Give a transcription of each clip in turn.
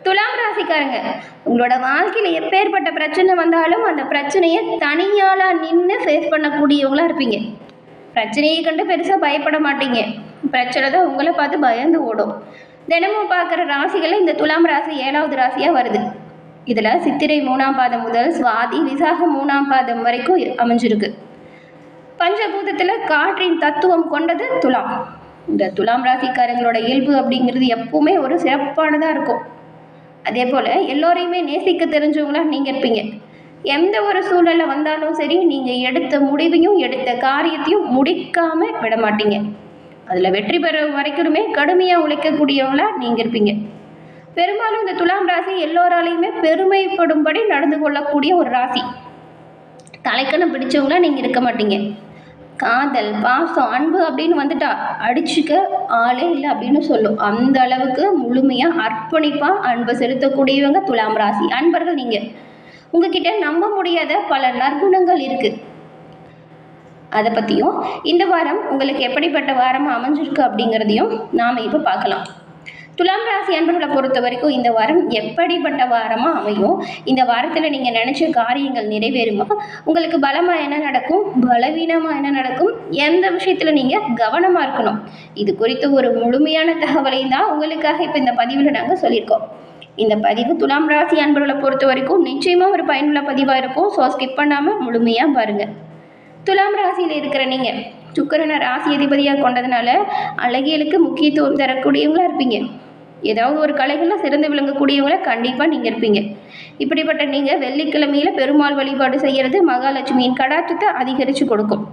துலாம் ராசிக்காரங்க, உங்களோட வாழ்க்கையில் எப்பேற்பட்ட பிரச்சனை வந்தாலும் அந்த பிரச்சனையை தனியாளா நின்று ஃபேஸ் பண்ணக்கூடியவங்களா இருப்பீங்க. பிரச்சனையை கண்டு பெருசாக பயப்பட மாட்டீங்க. பிரச்சனை தான் உங்களை பார்த்து பயந்து ஓடும். தினமும் பார்க்குற ராசிகளில் இந்த துலாம் ராசி 7வது ராசியாக வருது. இதில் சித்திரை 3ஆம் பாதம் முதல் சுவாதி விசாகம் 3ஆம் பாதம் வரைக்கும் அமைஞ்சிருக்கு. பஞ்சபூதத்தில் காற்றின் தத்துவம் கொண்டது துலாம். இந்த துலாம் ராசிக்காரங்களோட இயல்பு அப்படிங்கிறது எப்பவுமே ஒரு சிறப்பானதாக இருக்கும். அதே போல் எல்லோரையுமே நேசிக்க தெரிஞ்சவங்களா நீங்கள் இருப்பீங்க. எந்த ஒரு சூழ்நிலை வந்தாலும் சரி, நீங்கள் எடுத்த முடிவையும் எடுத்த காரியத்தையும் முடிக்காமல் விட மாட்டீங்க. அதில் வெற்றி பெற வரைக்குமே கடுமையாக உழைக்கக்கூடியவங்களா நீங்கள் இருப்பீங்க. பெரும்பாலும் இந்த துலாம் ராசி எல்லோராலையுமே பெருமைப்படும்படி நடந்து கொள்ளக்கூடிய ஒரு ராசி. தலைக்கணம் பிடிச்சவங்களா நீங்கள் இருக்க மாட்டீங்க. காதல், பாசம், அன்பு அப்படின்னு வந்துட்டா அடிச்சுக்க ஆளே இல்லை அப்படின்னு சொல்லும். அந்த அளவுக்கு முழுமையாக அர்ப்பணிப்பாக அன்பை செலுத்தக்கூடியவங்க துலாம் ராசி அன்பர்கள். நீங்கள் உங்ககிட்ட நம்ப முடியாத பல நற்குணங்கள் இருக்குது. அதை பற்றியும் இந்த வாரம் உங்களுக்கு எப்படிப்பட்ட வாரமாக அமைஞ்சிருக்கு அப்படிங்கிறதையும் நாம் இப்போ பார்க்கலாம். துலாம் ராசி அன்பர்களை பொறுத்த வரைக்கும் இந்த வாரம் எப்படிப்பட்ட வாரமாக அமையும்? இந்த வாரத்தில் நீங்கள் நினச்ச காரியங்கள் நிறைவேறுமா? உங்களுக்கு பலமாக என்ன நடக்கும், பலவீனமாக என்ன நடக்கும், எந்த விஷயத்தில் நீங்கள் கவனமாக இருக்கணும்? இது குறித்து ஒரு முழுமையான தகவலை தான் உங்களுக்காக இப்போ இந்த பதிவில் நாங்கள் சொல்லியிருக்கோம். இந்த பதிவு துலாம் ராசி அன்பர்களை பொறுத்த வரைக்கும் நிச்சயமாக ஒரு பயனுள்ள பதிவாக இருக்கும். ஸோ ஸ்கிப் பண்ணாமல் முழுமையாக பாருங்கள். துலாம் ராசியில் இருக்கிற நீங்கள் சுக்கிரனை ராசி அதிபதியாக கொண்டதுனால அழகியலுக்கு முக்கியத்துவம் தரக்கூடியவங்களா இருப்பீங்க. ஏதாவது ஒரு கலைகளில் சிறந்து விளங்கக்கூடியவங்கள கண்டிப்பாக நீங்கள் இருப்பீங்க. இப்படிப்பட்ட நீங்கள் வெள்ளிக்கிழமையில் பெருமாள் வழிபாடு செய்கிறது மகாலட்சுமியின் கடாட்சத்தை அதிகரித்து கொடுக்கும்.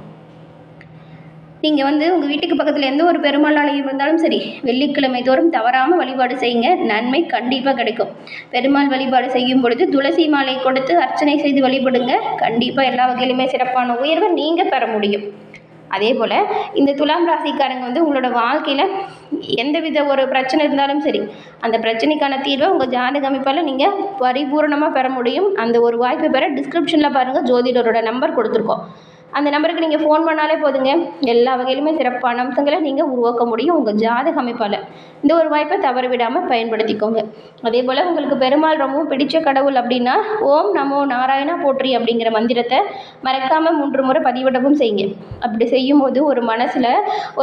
நீங்கள் உங்கள் வீட்டுக்கு பக்கத்தில் எந்த ஒரு பெருமாள் ஆலயம் இருந்தாலும் சரி, வெள்ளிக்கிழமை தோறும் தவறாமல் வழிபாடு செய்யுங்க. நன்மை கண்டிப்பாக கிடைக்கும். பெருமாள் வழிபாடு செய்யும் பொழுது துளசி மாலை கொடுத்து அர்ச்சனை செய்து வழிபடுங்க. கண்டிப்பாக எல்லா வகையிலுமே சிறப்பான உயர்வை நீங்கள் பெற முடியும். அதே போல் இந்த துலாம் ராசிக்காரங்க உங்களோட வாழ்க்கையில் எந்தவித ஒரு பிரச்சனை இருந்தாலும் சரி, அந்த பிரச்சனைக்கான தீர்வை உங்கள் ஜாதக அமைப்பால் நீங்கள் பரிபூர்ணமாக பெற முடியும். அந்த ஒரு வாய்ப்பை பெற டிஸ்கிரிப்ஷனில் பாருங்கள், ஜோதிடரோட நம்பர் கொடுத்துருக்கோம். அந்த நம்பருக்கு நீங்கள் ஃபோன் பண்ணாலே போதுங்க. எல்லா வகையிலுமே சிறப்பான அம்சங்களை நீங்கள் உருவாக்க முடியும் உங்கள் ஜாதக அமைப்பால். இந்த ஒரு வாய்ப்பை தவற விடாமல் பயன்படுத்திக்கோங்க. அதே போல் உங்களுக்கு பெருமாள் ரொம்பவும் பிடிச்ச கடவுள் அப்படின்னா ஓம் நமோ நாராயணா போற்றி அப்படிங்கிற மந்திரத்தை மறக்காமல் 3 முறை பதிவிடவும் செய்யுங்க. அப்படி செய்யும்போது ஒரு மனசில்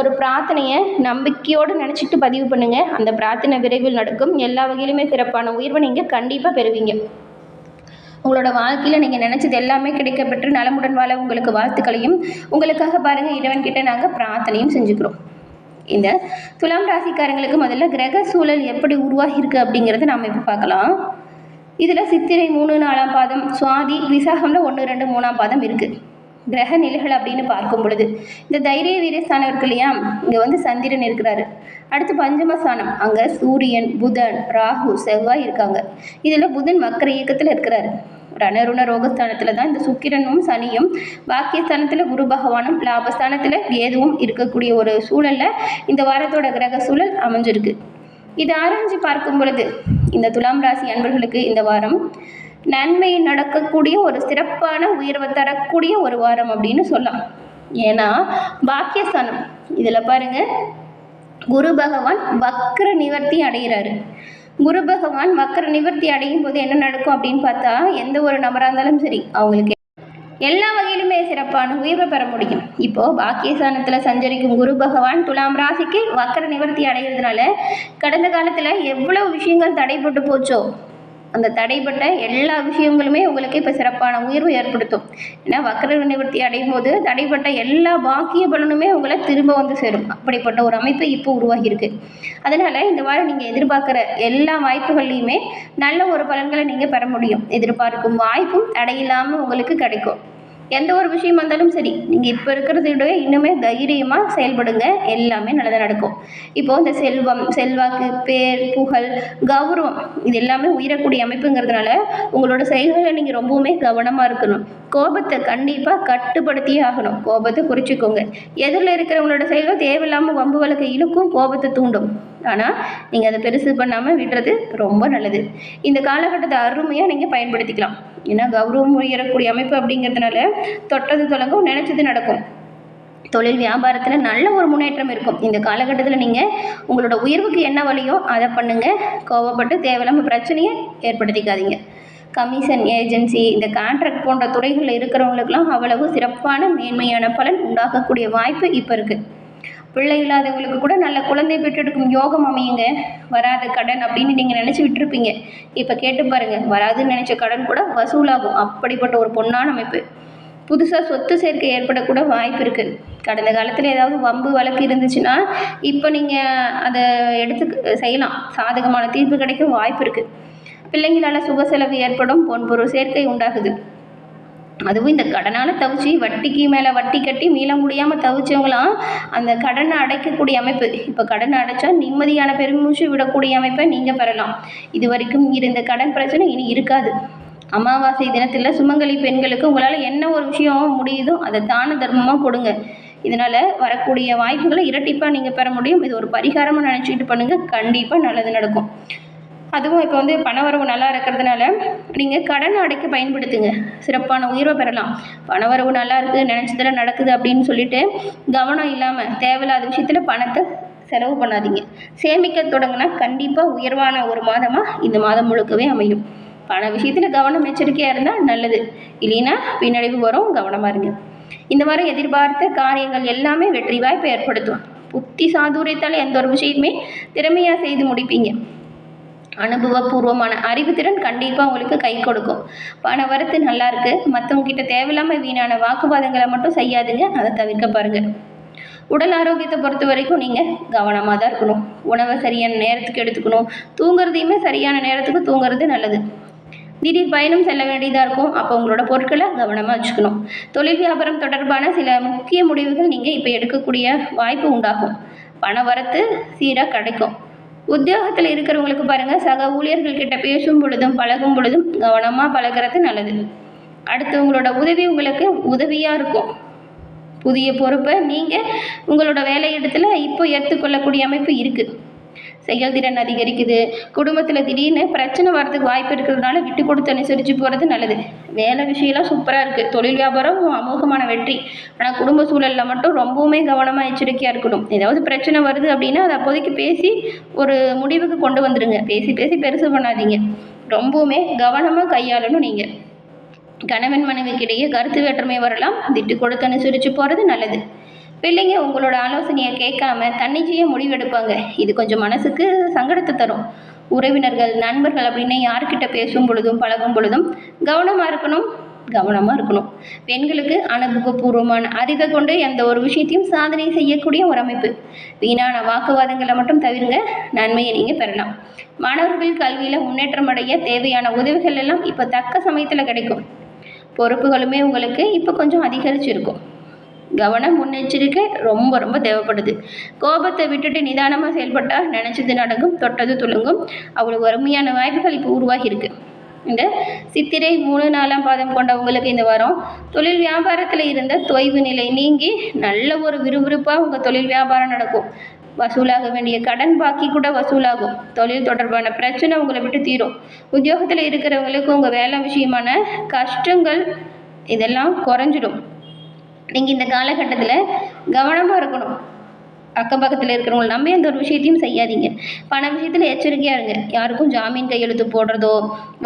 ஒரு பிரார்த்தனையை நம்பிக்கையோடு நினச்சிட்டு பதிவு பண்ணுங்கள். அந்த பிரார்த்தனை விரைவில் நடக்கும். எல்லா வகையிலுமே சிறப்பான உயர்வை நீங்கள் கண்டிப்பாக பெறுவீங்க. உங்களோட வாழ்க்கையில் நீங்கள் நினச்சது எல்லாமே கிடைக்கப்பெற்று நலமுடன் வாழ உங்களுக்கு வாழ்த்துக்களையும் உங்களுக்காக பாருங்கள் இறைவன்கிட்ட நாங்கள் பிரார்த்தனையும் செஞ்சுக்கிறோம். இந்த துலாம் ராசிக்காரங்களுக்கு முதல்ல கிரக சூழல் எப்படி உருவாகியிருக்கு அப்படிங்கிறத நாம் இப்போ பார்க்கலாம். இதில் சித்திரை 3, 4ஆம் பாதம், சுவாதி விசாகம்ல 1, 2, 3ஆம் பாதம் இருக்குது. கிரக நிலைகள் அப்படின்னு பார்க்கும் பொழுது இந்த தைரிய வீரஸ்தானம் இருக்கு இல்லையா, இங்கே சந்திரன் இருக்கிறாரு. அடுத்து பஞ்சமஸ்தானம், அங்கே சூரியன், புதன், ராகு, செவ்வாய் இருக்காங்க. இதில் புதன் வக்கர இயக்கத்தில் இருக்கிறாரு. ரணருண ரோகஸ்தானத்தில் தான் இந்த சுக்கிரனும் சனியும், பாக்கியஸ்தானத்தில் குரு பகவானும், லாபஸ்தானத்தில் கேதுவும் இருக்கக்கூடிய ஒரு சூழலில் இந்த வாரத்தோட கிரக சூழல் அமைஞ்சிருக்கு. இதை ஆராய்ச்சி பார்க்கும் பொழுது இந்த துலாம் ராசி அன்பர்களுக்கு இந்த வாரம் நன்மை நடக்கக்கூடிய ஒரு சிறப்பான உயர்வை தரக்கூடிய ஒரு வாரம் அப்படின்னு சொல்லலாம். ஏன்னா பாக்கியஸ்தானம் இதில் பாருங்கள், குரு பகவான் வக்ர நிவர்த்தி அடைகிறாரு. குரு பகவான் வக்ர நிவர்த்தி அடையும் போது என்ன நடக்கும் அப்படின்னு பார்த்தா, எந்த ஒரு நபராக இருந்தாலும் சரி அவங்களுக்கு எல்லா வகையிலுமே சிறப்பான உயர்வை பெற முடியும். இப்போது பாக்கியஸ்தானத்தில் சஞ்சரிக்கும் குரு பகவான் துலாம் ராசிக்கு வக்ர நிவர்த்தி அடைகிறதுனால கடந்த காலத்தில் எவ்வளோ விஷயங்கள் தடைப்பட்டு போச்சோ அந்த தடைப்பட்ட எல்லா விஷயங்களுமே உங்களுக்கு இப்போ சிறப்பான உயர்வு ஏற்படுத்தும். ஏன்னா வக்ர நிவர்த்தி அடையும் போது தடைப்பட்ட எல்லா பாக்கிய பலனுமே உங்களை திரும்ப சேரும். அப்படிப்பட்ட ஒரு அமைப்பு இப்போ உருவாகியிருக்கு. அதனால் இந்த வாரம் நீங்கள் எதிர்பார்க்குற எல்லா வாய்ப்புகள்லையுமே நல்ல ஒரு பலன்களை நீங்கள் பெற முடியும். எதிர்பார்க்கும் வாய்ப்பும் தடையில்லாமல் உங்களுக்கு கிடைக்கும். எந்த ஒரு விஷயம் வந்தாலும் சரி, நீங்கள் இப்போ இருக்கிறத விட இன்னுமே தைரியமாக செயல்படுங்க. எல்லாமே நல்லதாக நடக்கும். இப்போது இந்த செல்வம், செல்வாக்கு, பேர், புகழ், கௌரவம் இது எல்லாமே உயரக்கூடிய அமைப்புங்கிறதுனால உங்களோட செயல்களை நீங்கள் ரொம்பவுமே கவனமாக இருக்கணும். கோபத்தை கண்டிப்பாக கட்டுப்படுத்தியே ஆகணும். கோபத்தை குறிச்சிக்கோங்க. எதிரில் இருக்கிறவங்களோட செயல்கள் தேவையில்லாமல் வம்பு வழக்கு இழுக்கும், கோபத்தை தூண்டும். ஆனால் நீங்கள் அதை பெருசு பண்ணாமல் விடுறது ரொம்ப நல்லது. இந்த காலகட்டத்தை அருமையாக நீங்கள் பயன்படுத்திக்கலாம். ஏன்னா கௌரவம் உயரக்கூடிய அமைப்பு அப்படிங்கிறதுனால தொட்டது தொடங்கும், நினச்சது நடக்கும். தொழில் வியாபாரத்தில் நல்ல ஒரு முன்னேற்றம் இருக்கும். இந்த காலகட்டத்தில் நீங்கள் உங்களோட உயர்வுக்கு என்ன வழியோ அதை பண்ணுங்கள். கோவப்பட்டு தேவையில்லாமல் பிரச்சனையை ஏற்படுத்திக்காதீங்க. கமிஷன் ஏஜென்சி, இந்த கான்ட்ராக்ட் போன்ற துறைகளில் இருக்கிறவங்களுக்கெல்லாம் அவ்வளவு சிறப்பான மேன்மையான பலன் உண்டாகக்கூடிய வாய்ப்பு இப்போ இருக்குது. பிள்ளை இல்லாதவங்களுக்கு கூட நல்ல குழந்தை பெற்றெடுக்கும் யோகம் அமையுங்க. வராத கடன் அப்படின்னு நீங்கள் நினச்சி விட்டுருப்பீங்க, இப்போ கேட்டு பாருங்கள், வராதுன்னு நினச்ச கடன் கூட வசூலாகும். அப்படிப்பட்ட ஒரு பொன்னான அமைப்பு. புதுசாக சொத்து சேர்க்கை ஏற்படக்கூட வாய்ப்பு இருக்குது. கடந்த காலத்தில் ஏதாவது வம்பு வழக்கு இருந்துச்சுன்னா இப்போ நீங்கள் அதை எடுத்து செய்யலாம். சாதகமான தீர்ப்பு கிடைக்க வாய்ப்பு இருக்குது. பிள்ளைங்களால் சுப செலவு ஏற்படும். பொன்பொருள் சேர்க்கை உண்டாகுது. அதுவும் இந்த கடனால் தவிச்சு வட்டிக்கு மேலே வட்டி கட்டி மீள முடியாமல் தவிச்சவங்களாம் அந்த கடனை அடைக்கக்கூடிய அமைப்பு. இப்போ கடனை அடைச்சா நிம்மதியான பெருமூச்சு விடக்கூடிய அமைப்பை நீங்கள் பெறலாம். இது வரைக்கும் இருந்த கடன் பிரச்சனை இனி இருக்காது. அமாவாசை தினத்தில் சுமங்கலி பெண்களுக்கு உங்களால் என்ன ஒரு விஷயம் முடியுதோ அதை தான தர்மமாக கொடுங்க. இதனால் வரக்கூடிய வாய்ப்புகளை இரட்டிப்பாக நீங்கள் பெற முடியும். இது ஒரு பரிகாரமாக நினச்சிக்கிட்டு பண்ணுங்கள், கண்டிப்பாக நல்லது நடக்கும். அதுவும் இப்போ பணவரவு நல்லா இருக்கிறதுனால நீங்கள் கடன் அடைக்க பயன்படுத்துங்க. சிறப்பான உயர்வை பெறலாம். பணவரவு நல்லா இருக்குது, நினச்சதில் நடக்குது அப்படின்னு சொல்லிட்டு கவனம் இல்லாமல் தேவையில்லாத விஷயத்தில் பணத்தை செலவு பண்ணாதீங்க. சேமிக்க தொடங்கினா கண்டிப்பாக உயர்வான ஒரு மாதமாக இந்த மாதம் முழுக்கவே அமையும். பண விஷயத்தில் கவனம் எச்சரிக்கையாக இருந்தால் நல்லது, இல்லைன்னா பின்னடைவு வரும். கவனமாக இருங்க. இந்த மாதிரி எதிர்பார்த்த காரியங்கள் எல்லாமே வெற்றி வாய்ப்பை ஏற்படுத்தும். புத்தி சாதுரியத்தால் எந்த ஒரு விஷயமே திறமையாக செய்து முடிப்பீங்க. அனுபவபூர்வமான அறிவுத்திறன் கண்டிப்பாக உங்களுக்கு கை கொடுக்கும். பண வரத்து நல்லா இருக்குது. மற்றவங்க கிட்ட தேவையில்லாமல் வீணான வாக்குவாதங்களை மட்டும் செய்யாதுங்க, அதை தவிர்க்க பாருங்கள். உடல் ஆரோக்கியத்தை பொறுத்த வரைக்கும் நீங்கள் கவனமாக தான் இருக்கணும். உணவை சரியான நேரத்துக்கு எடுத்துக்கணும். தூங்குறதையுமே சரியான நேரத்துக்கு தூங்குறது நல்லது. திடீர் பயணம் செல்ல வேண்டியதாக இருக்கும். அப்போ உங்களோட பொருட்களை கவனமாக வச்சுக்கணும். தொழில் வியாபாரம் தொடர்பான சில முக்கிய முடிவுகள் நீங்கள் இப்போ எடுக்கக்கூடிய வாய்ப்பு உண்டாகும். பண வரத்து சீராக கிடைக்கும். உத்தியோகத்தில் இருக்கிறவங்களுக்கு பாருங்கள், சக ஊழியர்கள்கிட்ட பேசும் பொழுதும் பழகும் பொழுதும் கவனமாக பழகிறது நல்லது. அடுத்தவங்களோட உதவி உங்களுக்கு உதவியாக இருக்கும். புதிய பொறுப்பை நீங்கள் உங்களோட வேலையிடத்தில் இப்போ ஏற்றுக்கொள்ளக்கூடிய அமைப்பு இருக்குது. செயல்திறன் அதிகரிக்குது. குடும்பத்தில் திடீர்னு பிரச்சனை வர்றதுக்கு வாய்ப்பு இருக்கிறதுனால விட்டு கொடுத்து அனுசரித்து போகிறது நல்லது. வேலை விஷயம்லாம் சூப்பராக இருக்குது. தொழில் வியாபாரம் அமோகமான வெற்றி. ஆனால் குடும்ப சூழலில் மட்டும் ரொம்பவுமே கவனமாக எச்சரிக்கையாக இருக்கணும். ஏதாவது பிரச்சனை வருது அப்படின்னா அதை அப்போதைக்கு பேசி ஒரு முடிவுக்கு கொண்டு வந்துடுங்க. பேசி பேசி பெருசு பண்ணாதீங்க. ரொம்பவுமே கவனமாக கையாளணும். நீங்கள் கணவன் மனைவிக்கிடையே கருத்து வேற்றுமை வரலாம். விட்டு கொடுத்து அனுசரித்து போகிறது நல்லது. பிள்ளைங்க உங்களோட ஆலோசனையை கேட்காம தன்னிச்சையாக முடிவெடுப்பாங்க. இது கொஞ்சம் மனசுக்கு சங்கடத்தை தரும். உறவினர்கள் நண்பர்கள் அப்படின்னு யார்கிட்ட பேசும் பொழுதும் பழகும் பொழுதும் கவனமாக இருக்கணும். பெண்களுக்கு அனுபவபூர்வமான அறிவை கொண்டு எந்த ஒரு விஷயத்தையும் சாதனை செய்யக்கூடிய ஒரு அமைப்பு. வீணான வாக்குவாதங்களை மட்டும் தவிருங்க, நன்மையை நீங்கள் பெறலாம். மாணவர்கள் கல்வியில் முன்னேற்றம் அடைய தேவையான உதவிகள் எல்லாம் இப்போ தக்க சமயத்தில் கிடைக்கும். பொறுப்புகளுமே உங்களுக்கு இப்போ கொஞ்சம் அதிகரிச்சிருக்கும். கவனம் முன்னெச்சரிக்கை ரொம்ப ரொம்ப தேவைப்படுது. கோபத்தை விட்டுட்டு நிதானமாக செயல்பட்டால் நினச்சது நடக்கும், தொட்டது துளுங்கும். அவ்வளோ அருமையான வாய்ப்புகள் இப்போ உருவாகி இருக்கு. இந்த சித்திரை 3, 4ஆம் பாதம் கொண்டவங்களுக்கு இந்த வாரம் தொழில் வியாபாரத்தில் இருந்த தொய்வு நிலை நீங்கி நல்ல ஒரு விறுவிறுப்பாக உங்கள் தொழில் வியாபாரம் நடக்கும். வசூலாக வேண்டிய கடன் பாக்கி கூட வசூலாகும். தொழில் தொடர்பான பிரச்சனை உங்களை விட்டு தீரும். உத்தியோகத்தில் இருக்கிறவங்களுக்கு உங்கள் வேலை விஷயமான கஷ்டங்கள் இதெல்லாம் குறைஞ்சிடும். நீங்கள் இந்த காலகட்டத்தில் கவனமாக இருக்கணும். அக்கம் பக்கத்தில் இருக்கிறவங்களை நம்பி எந்த ஒரு விஷயத்தையும் செய்யாதீங்க. பண விஷயத்தில் எச்சரிக்கையாக இருங்க. யாருக்கும் ஜாமீன் கையெழுத்து போடுறதோ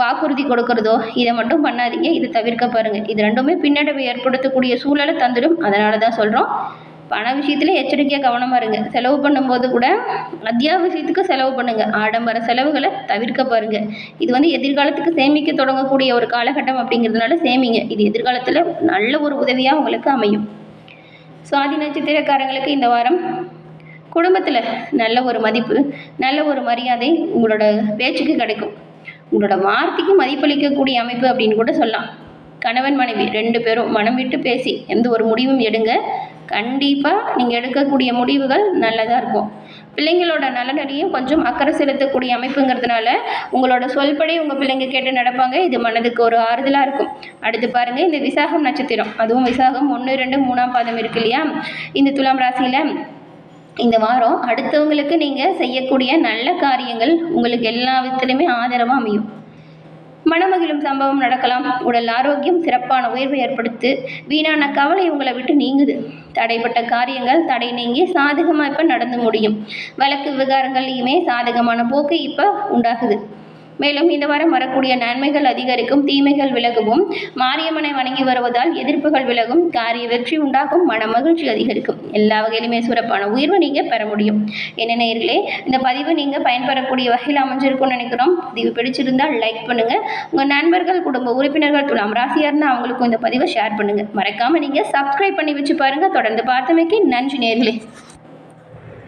வாக்குறுதி கொடுக்கறதோ இதை மட்டும் பண்ணாதீங்க. இதை தவிர்க்க பாருங்கள். இது ரெண்டுமே பின்னடைவை ஏற்படுத்தக்கூடிய சூழலை தந்துடும். அதனால தான் சொல்கிறோம், பண விஷயத்தில் எச்சரிக்கையாக கவனமாக இருங்க. செலவு பண்ணும்போது கூட அத்தியாவசியத்துக்கு செலவு பண்ணுங்கள். ஆடம்பர செலவுகளை தவிர்க்க பாருங்கள். இது எதிர்காலத்துக்கு சேமிக்க தொடங்கக்கூடிய ஒரு காலகட்டம் அப்படிங்கிறதுனால சேமிங்க. இது எதிர்காலத்தில் நல்ல ஒரு உதவியாக உங்களுக்கு அமையும். சுவாதி நட்சத்திரக்காரங்களுக்கு இந்த வாரம் குடும்பத்தில் நல்ல ஒரு மதிப்பு, நல்ல ஒரு மரியாதை உங்களோட பேச்சுக்கு கிடைக்கும். உங்களோட வார்த்தைக்கு மதிப்பளிக்கக்கூடிய அமைப்பு அப்படின்னு கூட சொல்லலாம். கணவன் மனைவி 2 பேரும் மனம் விட்டு பேசி எந்த ஒரு முடிவும் எடுங்க. கண்டிப்பாக நீங்கள் எடுக்கக்கூடிய முடிவுகள் நல்லதாக இருக்கும். பிள்ளைங்களோட நலனடியும் கொஞ்சம் அக்கறை செலுத்தக்கூடிய அமைப்புங்கிறதுனால உங்களோட சொல்படி உங்கள் பிள்ளைங்க கேட்டு நடப்பாங்க. இது மனதுக்கு ஒரு ஆறுதலாக இருக்கும். அடுத்து பாருங்கள், இந்த விசாகம் நட்சத்திரம், அதுவும் விசாகம் 1, 2, 3ஆம் பாதம் இருக்கு இல்லையா, இந்த துலாம் ராசியில் இந்த வாரம் அடுத்தவங்களுக்கு நீங்கள் செய்யக்கூடிய நல்ல காரியங்கள் உங்களுக்கு எல்லா விதத்துலையுமே ஆதரவாக அமையும். மனமகிழும் சம்பவம் நடக்கலாம். உடல் ஆரோக்கியம் சிறப்பான உயர்வை ஏற்படுத்து. வீணான கவலை உங்களை விட்டு நீங்குது. தடைப்பட்ட காரியங்கள் தடை நீங்கி சாதகமாக இப்போ நடந்து முடியும். வழக்கு விவகாரங்கள்லையுமே சாதகமான போக்கு இப்போ உண்டாகுது. மேலும் இந்த வாரம் வரக்கூடிய நன்மைகள் அதிகரிக்கும், தீமைகள் விலகவும், மாரியம்மனை வணங்கி வருவதால் எதிர்ப்புகள் விலகும், காரிய வெற்றி உண்டாகும், மன மகிழ்ச்சி அதிகரிக்கும். எல்லா வகையிலுமே சிறப்பான உயர்வை நீங்கள் பெற முடியும். என்ன நேயர்களே, இந்த பதிவு நீங்கள் பயன்பெறக்கூடிய வகையில் அமைஞ்சிருக்கும்னு நினைக்கிறோம். பதிவு பிடிச்சிருந்தால் லைக் பண்ணுங்கள். உங்கள் நண்பர்கள், குடும்ப உறுப்பினர்கள், துலாம் ராசியாக இருந்தால் அவங்களுக்கும் இந்த பதிவை ஷேர் பண்ணுங்கள். மறக்காமல் நீங்கள் சப்ஸ்கிரைப் பண்ணி வச்சு பாருங்கள். தொடர்ந்து பார்த்தமைக்கு நன்றி நேயர்களே.